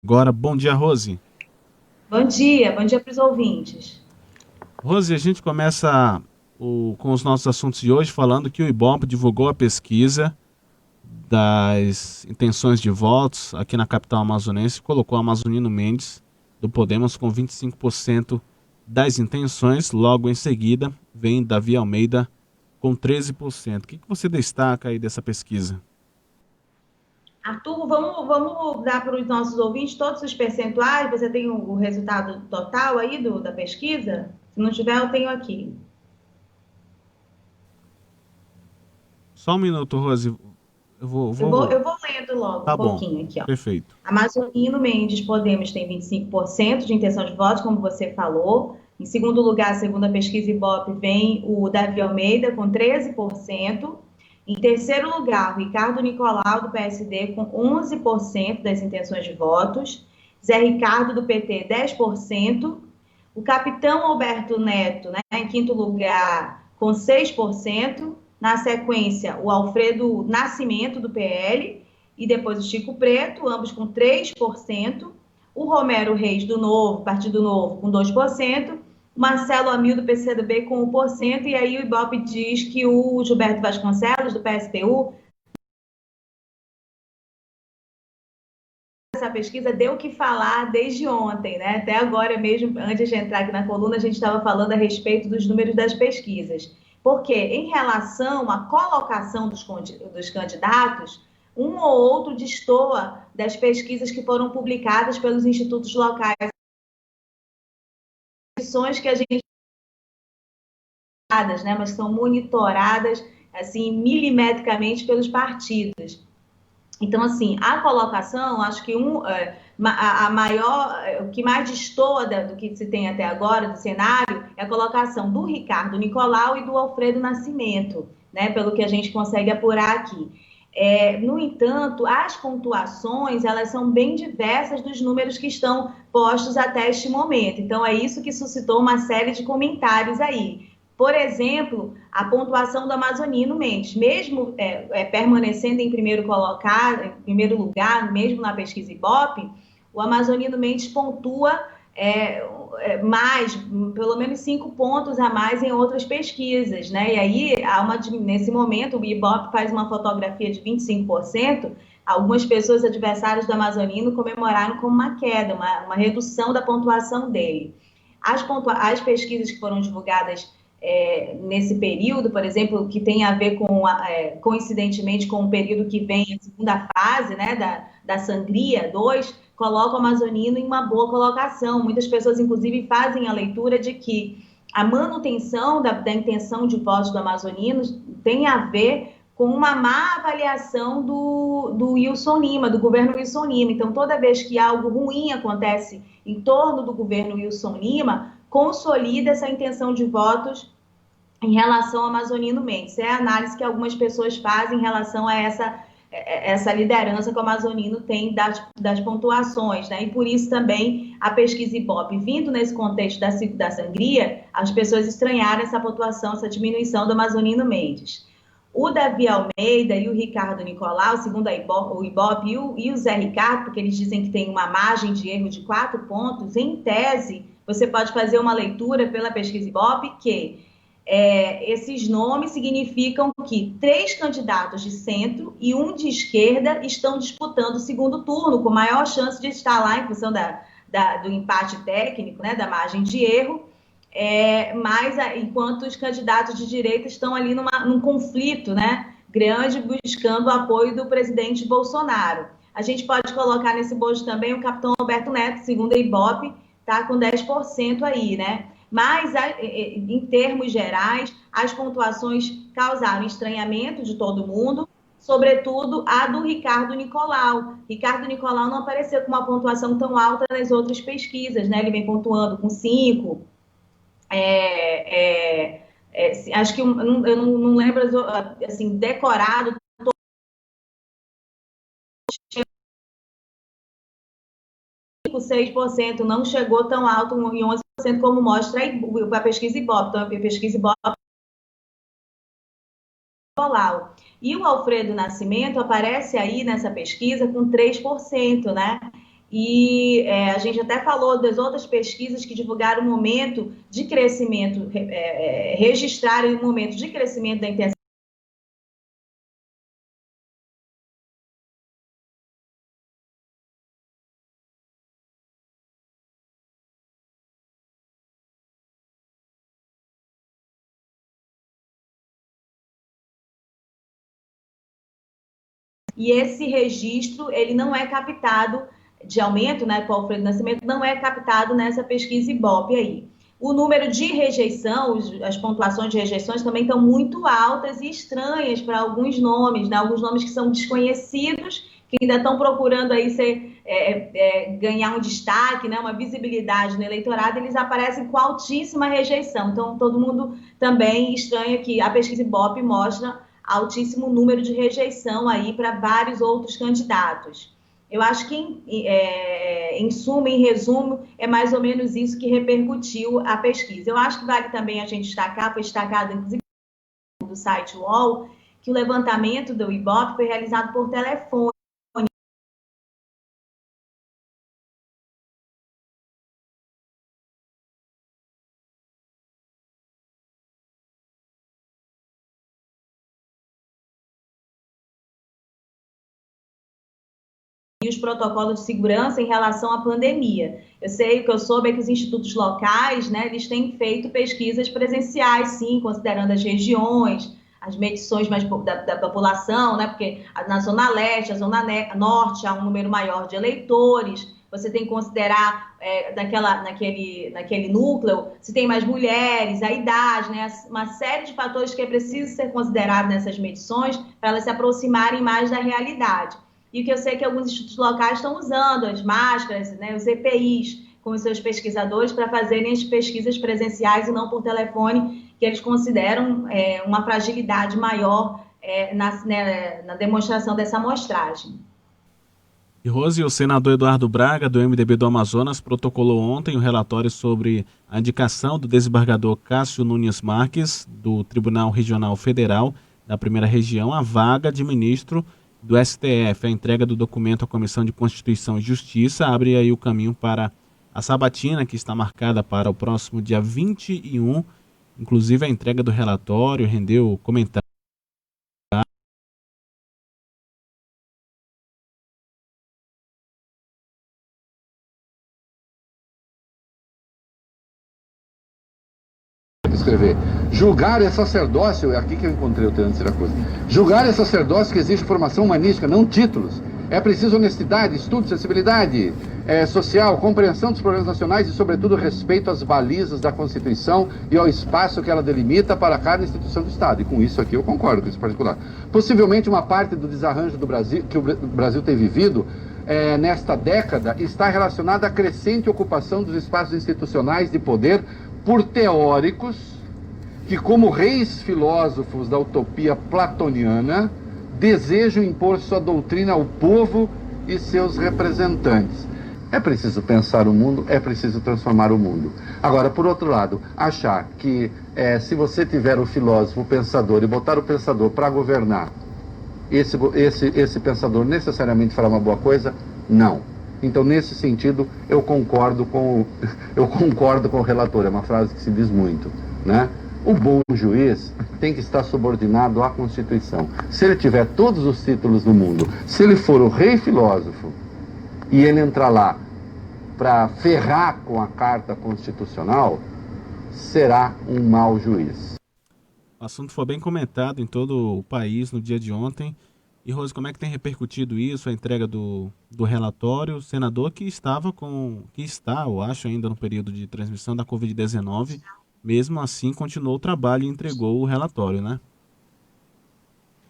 Agora, bom dia, Rose. Bom dia para os ouvintes. Rose, a gente começa com os nossos assuntos de hoje falando que o IBOP divulgou a pesquisa das intenções de votos aqui na capital amazonense e colocou o Amazonino Mendes do Podemos com 25% das intenções. Logo em seguida, vem Davi Almeida com 13%. O que você destaca aí dessa pesquisa? Arthur, vamos dar para os nossos ouvintes todos os percentuais. Você tem o resultado total aí da pesquisa? Se não tiver, eu tenho aqui. Só um minuto, Rose. Eu vou lendo logo um Tá bom, pouquinho aqui, ó. perfeito. Amazonino Mendes Podemos tem 25% de intenção de voto, como você falou. Em segundo lugar, segundo a pesquisa Ibope, vem o Davi Almeida com 13%. Em terceiro lugar, o Ricardo Nicolau, do PSD, com 11% das intenções de votos. Zé Ricardo, do PT, 10%. O capitão Alberto Neto, né, em quinto lugar, com 6%. Na sequência, o Alfredo Nascimento, do PL, e depois o Chico Preto, ambos com 3%. O Romero Reis, do Novo, Partido Novo, com 2%. O Marcelo Amil, do PCdoB, com 1%. E aí o Ibope diz que o Gilberto Vasconcelos, do PSTU, essa pesquisa deu o que falar desde ontem, né? Até agora mesmo, antes de entrar aqui na coluna, a gente estava falando a respeito dos números das pesquisas. Porque, em relação à colocação dos candidatos, um ou outro destoa das pesquisas que foram publicadas pelos institutos locais, que a gente, né, mas são monitoradas assim milimetricamente pelos partidos. Então, assim, a colocação, acho que a maior, o que mais destoa do que se tem até agora do cenário é a colocação do Ricardo Nicolau e do Alfredo Nascimento, né? Pelo que a gente consegue apurar aqui. No entanto, as pontuações elas são bem diversas dos números que estão postos até este momento. Então, é isso que suscitou uma série de comentários aí. Por exemplo, a pontuação do Amazonino Mendes, mesmo permanecendo em em primeiro lugar, mesmo na pesquisa Ibope, o Amazonino Mendes pontua mais, pelo menos 5 pontos a mais em outras pesquisas, né? E aí, nesse momento, o Ibope faz uma fotografia de 25%. Algumas pessoas adversárias do Amazonino comemoraram como uma queda, uma redução da pontuação dele. As pesquisas que foram divulgadas nesse período, por exemplo, que tem a ver coincidentemente com o período que vem a segunda fase, né, da Sangria 2, coloca o Amazonino em uma boa colocação. Muitas pessoas, inclusive, fazem a leitura de que a manutenção da intenção de votos do Amazonino tem a ver com uma má avaliação do Wilson Lima, do governo Wilson Lima. Então, toda vez que algo ruim acontece em torno do governo Wilson Lima, consolida essa intenção de votos em relação ao Amazonino Mendes. É a análise que algumas pessoas fazem em relação a essa liderança que o Amazonino tem das pontuações, né? E por isso também a pesquisa Ibope, vindo nesse contexto da sangria, as pessoas estranharam essa pontuação, essa diminuição do Amazonino Mendes. O Davi Almeida e o Ricardo Nicolau, segundo o Ibope e o Zé Ricardo, porque eles dizem que tem uma margem de erro de 4 pontos, em tese, você pode fazer uma leitura pela pesquisa Ibope que esses nomes significam que 3 candidatos de centro e um de esquerda estão disputando o segundo turno, com maior chance de estar lá em função do empate técnico, né, da margem de erro, mas enquanto os candidatos de direita estão ali num conflito, né, grande, buscando o apoio do presidente Bolsonaro. A gente pode colocar nesse bojo também o capitão Alberto Neto, segundo a Ibope, está com 10% aí, né? Mas, em termos gerais, as pontuações causaram estranhamento de todo mundo, sobretudo a do Ricardo Nicolau. Ricardo Nicolau não apareceu com uma pontuação tão alta nas outras pesquisas, né? Ele vem pontuando com 5. Acho que eu não lembro assim, decorado, 6%, não chegou tão alto em 11% como mostra a pesquisa Ibope. Então, a pesquisa Ibope Nicolau. E o Alfredo Nascimento aparece aí nessa pesquisa com 3%, né? E a gente até falou das outras pesquisas que divulgaram o momento de crescimento, registraram o momento de crescimento da intensidade. E esse registro, ele não é captado de aumento, né, Paulo Freire Nascimento, não é captado nessa pesquisa Ibope aí. O número de rejeição, as pontuações de rejeições também estão muito altas e estranhas para alguns nomes, né, alguns nomes que são desconhecidos, que ainda estão procurando aí ganhar um destaque, né, uma visibilidade no eleitorado, eles aparecem com altíssima rejeição. Então, todo mundo também estranha que a pesquisa Ibope mostra altíssimo número de rejeição aí para vários outros candidatos. Eu acho que, em suma, em resumo, é mais ou menos isso que repercutiu a pesquisa. Eu acho que vale também a gente destacar, foi destacado, inclusive, do site UOL, que o levantamento do Ibope foi realizado por telefone. E os protocolos de segurança em relação à pandemia. Eu sei, o que eu soube é que os institutos locais, né, eles têm feito pesquisas presenciais, sim, considerando as regiões, as medições mais da população, né, porque na Zona Leste, a Zona Norte, há um número maior de eleitores, você tem que considerar naquele núcleo se tem mais mulheres, a idade, né, uma série de fatores que é preciso ser considerado nessas medições para elas se aproximarem mais da realidade. E o que eu sei é que alguns institutos locais estão usando as máscaras, né, os EPIs, com os seus pesquisadores para fazerem as pesquisas presenciais e não por telefone, que eles consideram uma fragilidade maior na demonstração dessa amostragem. E Rose, o senador Eduardo Braga, do MDB do Amazonas, protocolou ontem um relatório sobre a indicação do desembargador Cássio Nunes Marques, do Tribunal Regional Federal da Primeira Região, à vaga de ministro do STF. A entrega do documento à Comissão de Constituição e Justiça abre aí o caminho para a sabatina, que está marcada para o próximo dia 21. Inclusive, a entrega do relatório rendeu comentários. Escrever. Julgar é sacerdócio, é aqui que eu encontrei o Teatro de Siracusa. Julgar é sacerdócio que exige formação humanística, não títulos. É preciso honestidade, estudo, sensibilidade social, compreensão dos problemas nacionais e, sobretudo, respeito às balizas da Constituição e ao espaço que ela delimita para cada instituição do Estado. E com isso aqui eu concordo com isso particular. Possivelmente uma parte do desarranjo do Brasil, que o Brasil tem vivido nesta década, está relacionada à crescente ocupação dos espaços institucionais de poder por teóricos que, como reis filósofos da utopia platoniana, desejam impor sua doutrina ao povo e seus representantes. É preciso pensar o mundo, é preciso transformar o mundo. Agora, por outro lado, achar que se você tiver o filósofo, o pensador, e botar o pensador para governar, esse pensador necessariamente fará uma boa coisa? Não. Então, nesse sentido, eu concordo com o relator. É uma frase que se diz muito, né? O bom juiz tem que estar subordinado à Constituição. Se ele tiver todos os títulos do mundo, se ele for o rei filósofo e ele entrar lá para ferrar com a Carta Constitucional, será um mau juiz. O assunto foi bem comentado em todo o país no dia de ontem. E, Rose, como é que tem repercutido isso, a entrega do relatório? O senador que está, eu acho, ainda no período de transmissão da Covid-19, mesmo assim continuou o trabalho e entregou o relatório, né?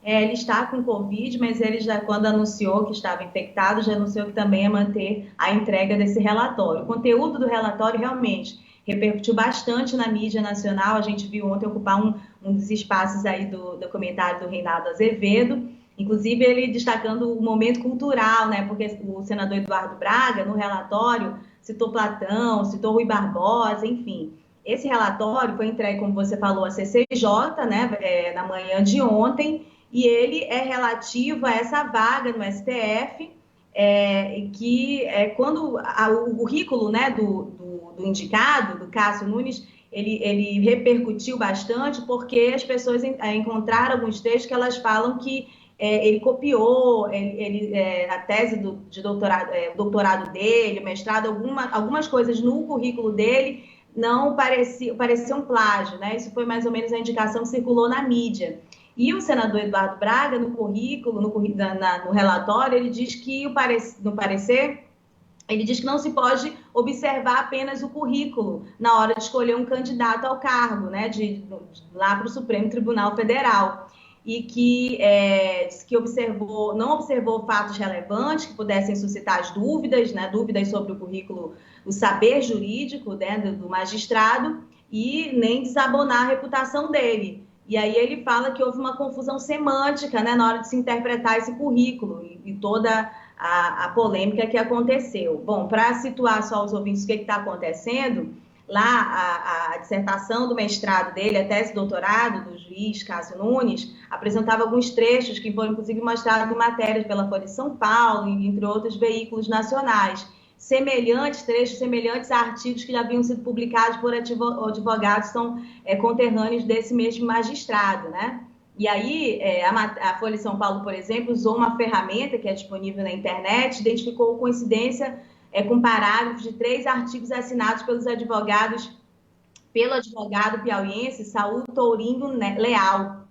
Ele está com Covid, mas ele já, quando anunciou que estava infectado, já anunciou que também ia manter a entrega desse relatório. O conteúdo do relatório realmente repercutiu bastante na mídia nacional. A gente viu ontem ocupar um dos espaços aí do comentário do Reinaldo Azevedo, inclusive ele destacando o momento cultural, né? Porque o senador Eduardo Braga, no relatório, citou Platão, citou Rui Barbosa, enfim. Esse relatório foi entregue, como você falou, à CCJ, né, na manhã de ontem, e ele é relativo a essa vaga no STF, quando o currículo, né, do indicado, do Cássio Nunes, ele repercutiu bastante porque as pessoas encontraram alguns textos que elas falam que ele copiou a tese de doutorado, o doutorado dele, o mestrado, algumas coisas no currículo dele não pareciam plágio, né? Isso foi mais ou menos a indicação que circulou na mídia. E o senador Eduardo Braga, no relatório, ele diz que no parecer, ele diz que não se pode observar apenas o currículo na hora de escolher um candidato ao cargo, né, lá para o Supremo Tribunal Federal. E que não observou fatos relevantes que pudessem suscitar as dúvidas, né, dúvidas sobre o currículo, o saber jurídico, né, do magistrado, e nem desabonar a reputação dele. E aí ele fala que houve uma confusão semântica, né, na hora de se interpretar esse currículo e toda a polêmica que aconteceu. Bom, para situar só os ouvintes o que está acontecendo, lá a dissertação do mestrado dele, a tese de doutorado do juiz Cássio Nunes, apresentava alguns trechos que foram, inclusive, mostrados em matérias pela Folha de São Paulo, entre outros veículos nacionais. Trechos semelhantes a artigos que já haviam sido publicados por advogados são conterrâneos desse mesmo magistrado, né? E aí, a Folha de São Paulo, por exemplo, usou uma ferramenta que é disponível na internet, identificou coincidência com parágrafos de 3 artigos assinados pelo advogado piauiense Saul Tourinho Leal,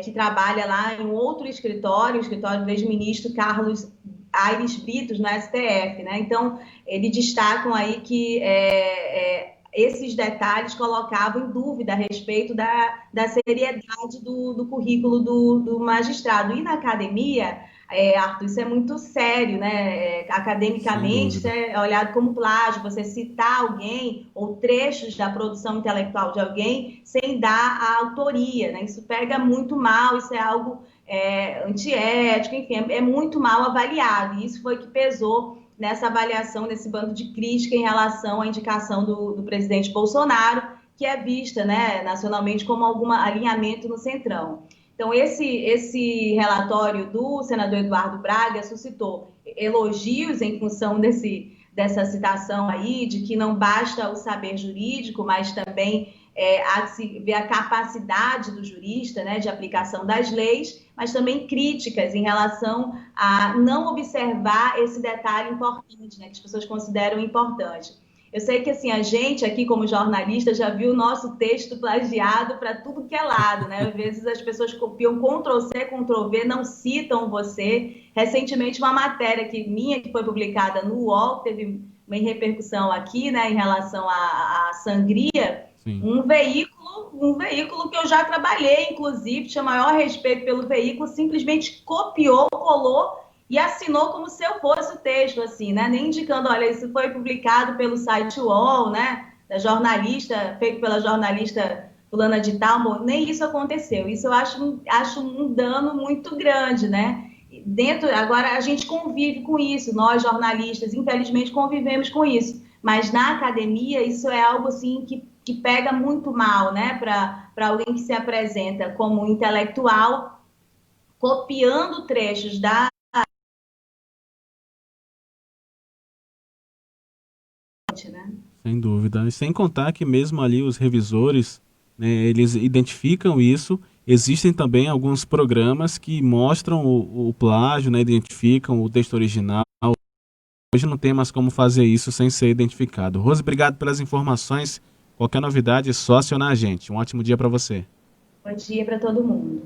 que trabalha lá em outro escritório, o escritório do ex-ministro Carlos Aires Britos, no STF, né? Então, eles destacam aí que esses detalhes colocavam em dúvida a respeito da seriedade do currículo do magistrado. E na academia, Arthur, isso é muito sério, né? Academicamente, isso é olhado como plágio, você citar alguém ou trechos da produção intelectual de alguém sem dar a autoria, né? Isso pega muito mal, isso é algo antiético, enfim, é muito mal avaliado. E isso foi que pesou nessa avaliação, nesse bando de crítica em relação à indicação do presidente Bolsonaro, que é vista, né, nacionalmente como algum alinhamento no Centrão. Então, esse relatório do senador Eduardo Braga suscitou elogios em função dessa citação aí, de que não basta o saber jurídico, mas também há de se ver a capacidade do jurista, né, de aplicação das leis, mas também críticas em relação a não observar esse detalhe importante, né, que as pessoas consideram importante. Eu sei que, assim, a gente aqui, como jornalista, já viu o nosso texto plagiado para tudo que é lado, né? Às vezes as pessoas copiam Ctrl+C, Ctrl+V, não citam você. Recentemente, uma matéria que foi publicada no UOL, teve uma repercussão aqui, né, em relação à sangria. Sim. Um veículo que eu já trabalhei, inclusive, tinha maior respeito pelo veículo, simplesmente copiou, colou e assinou como se eu fosse o texto, assim, né? Nem indicando, olha, isso foi publicado pelo site UOL, né? Feito pela jornalista fulana de tal, nem isso aconteceu. Isso eu acho um dano muito grande, né? Agora a gente convive com isso, nós jornalistas, infelizmente, convivemos com isso. Mas na academia isso é algo assim que pega muito mal, né? Para alguém que se apresenta como intelectual, copiando trechos da né? Sem dúvida. E sem contar que mesmo ali os revisores, né, eles identificam isso. Existem também alguns programas que mostram o plágio, né, identificam o texto original. Hoje não tem mais como fazer isso sem ser identificado. Rose, obrigado pelas informações. Qualquer novidade é só acionar a gente. Um ótimo dia para você. Bom dia para todo mundo.